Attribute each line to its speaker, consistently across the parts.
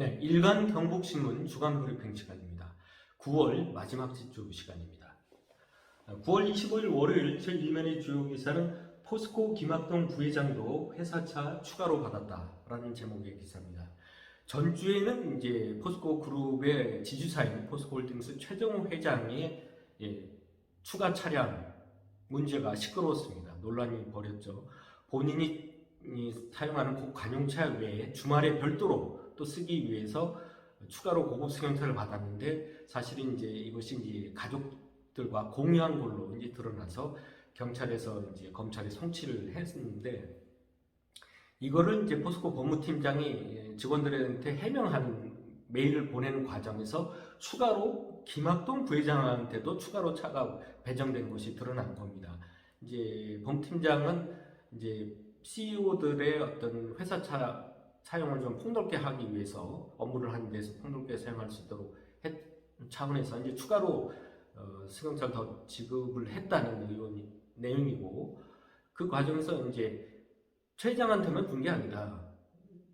Speaker 1: 네, 일간 경북신문 주간 브리핑 시간입니다. 9월 마지막 주 시간입니다. 9월 25일 월요일 제1면의 주요 기사는 포스코 김학동 부회장도 회사차 추가로 받았다라는 제목의 기사입니다. 전주에는 이제 포스코 그룹의 지주사인 포스코홀딩스 최정호 회장의 추가 차량 문제가 시끄러웠습니다. 논란이 벌였죠. 본인이 사용하는 관용차 외에 주말에 별도로 또 쓰기 위해서 추가로 고급 승용차를 받았는데 사실은 이제 이것이 이제 가족들과 공유한 걸로 이제 드러나서 경찰에서 이제 검찰에 송치를 했는데 이거를 이제 포스코 법무팀장이 직원들한테 해명하는 메일을 보내는 과정에서 추가로 김학동 부회장한테도 추가로 차가 배정된 것이 드러난 겁니다. 이제 법무팀장은 이제 CEO들의 어떤 회사차 사용을 좀 폭넓게 하기 위해서 업무를 하는 데서 폭넓게 사용할 수 있도록 차원에서 이제 추가로 승용차를 더 지급을 했다는 내용이고 그 과정에서 이제 최 회장한테만 준 게 아니라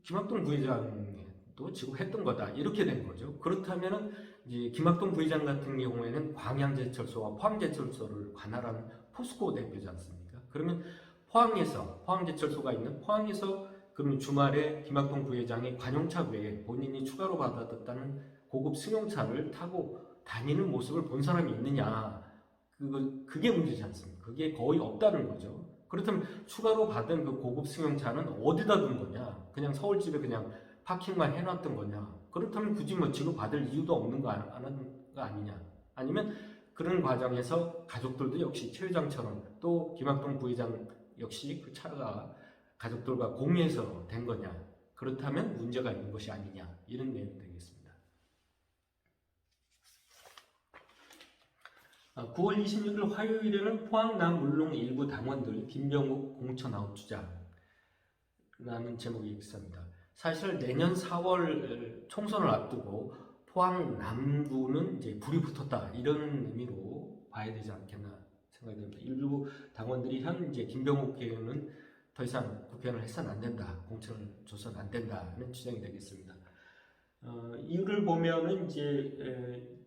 Speaker 1: 김학동 부회장도 지급했던 거다 이렇게 된 거죠. 그렇다면은 이제 김학동 부회장 같은 경우에는 광양제철소와 포항제철소를 관할하는 포스코 대표지 않습니까? 그러면 포항제철소가 있는 포항에서 그러면 주말에 김학동 부회장이 관용차 외에 본인이 추가로 받아들였다는 고급 승용차를 타고 다니는 모습을 본 사람이 있느냐? 그게 문제지 않습니까? 그게 거의 없다는 거죠. 그렇다면 추가로 받은 그 고급 승용차는 어디다 둔 거냐? 그냥 서울집에 그냥 파킹만 해놨던 거냐? 그렇다면 굳이 뭐 지급받을 이유도 없는 거 아니냐? 아니면 그런 과정에서 가족들도 역시 최 회장처럼 또 김학동 부회장 역시 그 차가 가족들과 공유해서 된 거냐? 그렇다면 문제가 있는 것이 아니냐? 이런 내용이 되겠습니다. 9월 26일 화요일에는 포항 남물롱 일부 당원들 김병욱 공천 아웃 주장라는 제목의 기사입니다. 사실 내년 4월 총선을 앞두고 포항 남구는 이제 불이 붙었다 이런 의미로 봐야 되지 않겠나 생각이 듭니다. 일부 당원들이 현 이제 김병욱 의원은 더 이상 국회의원을 해서는 안 된다, 공천을 줘서는 안 된다는 주장이 되겠습니다. 이유를 보면은 이제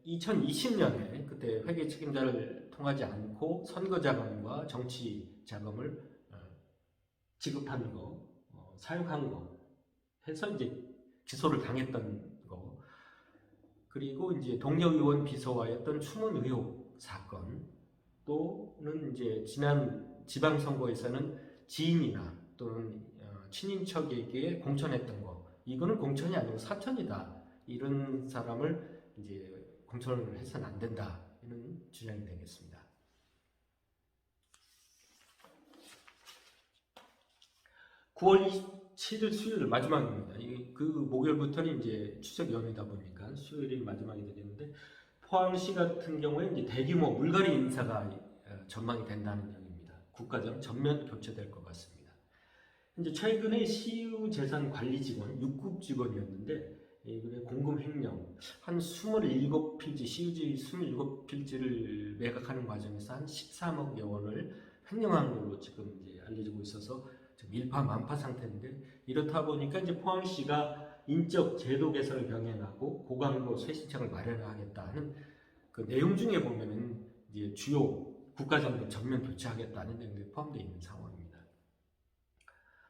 Speaker 1: 2020년에 그때 회계 책임자를 통하지 않고 선거 자금과 정치 자금을 지급한 거, 사용한 거 해서 이제 기소를 당했던 거, 그리고 이제 동료 의원 비서와였던 추문 의혹 사건, 또는 이제 지난 지방선거에서는 지인이나 또는 친인척에게 공천했던 거, 이거는 공천이 아니고 사천이다. 이런 사람을 이제 공천을 해서는 안 된다. 이런 주장이 되겠습니다. 9월 27일 수요일 마지막입니다. 그 목요일부터는 이제 추석 연휴다 보니까 수요일이 마지막이 되겠는데 포항시 같은 경우에 이제 대규모 물갈이 인사가 전망이 된다는 얘기입니다. 국가적 전면 교체될 것 같습니다. 이제 최근에 시유재산 관리 직원 6급 직원이었는데 이번에 공금 횡령 한 27필지 시유지 27필지를 매각하는 과정에서 한 13억여 원을 횡령한 걸로 지금 이제 알려지고 있어서 지금 일파만파 상태인데 이렇다 보니까 이제 포항시가 인적 제도 개선을 병행하고 고강도 쇄신청을 마련하겠다는 그 내용 중에 보면은 이제 주요 국가정보 전면 교체하겠다는 내용이 포함되어 있는 상황입니다.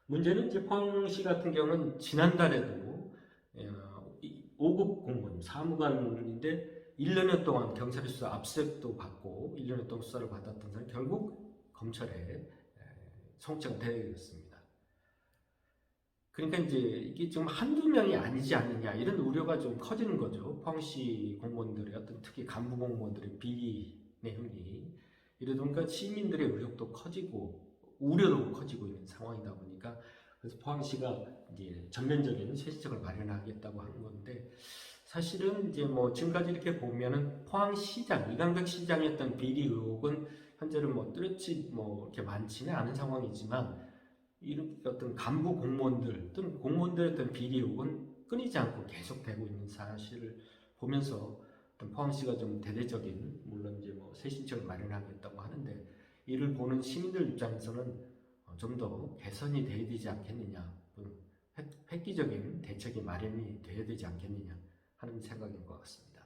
Speaker 1: 문제는 이제 포항시 같은 경우는 지난달에도 5급 공무원 사무관인데 1년여 동안 경찰의 수사 압수수색도 받고 1년여 동안 수사를 받았던 사람이 결국 검찰에 송치가 되었습니다. 그러니까 이제 이게 좀 한두 명이 아니지 않느냐 이런 우려가 좀 커지는 거죠. 포항시 공무원들의 어떤 특히 간부 공무원들의 비리 내용이 이러다 보니까 시민들의 의혹도 커지고 우려도 커지고 있는 상황이다 보니까 그래서 포항시가 이제 전면적인 쇄신책을 마련하겠다고 하는 건데 사실은 이제 뭐 지금까지 이렇게 보면은 포항시장 이강덕 시장이었던 비리 의혹은 현재는 뭐 뚜렷이 뭐 이렇게 많지는 않은 상황이지만 이런 어떤 간부 공무원들 또는 공무원들의 어떤 비리 의혹은 끊이지 않고 계속되고 있는 사실을 보면서 어떤 포항시가 좀 대대적인 물론 이제 뭐 쇄신책을 마련하겠다고 하는데 이를 보는 시민들 입장에서는 좀 더 개선이 돼야 되지 않겠느냐, 획기적인 대책이 마련이 되어야 되지 않겠느냐 하는 생각인 것 같습니다.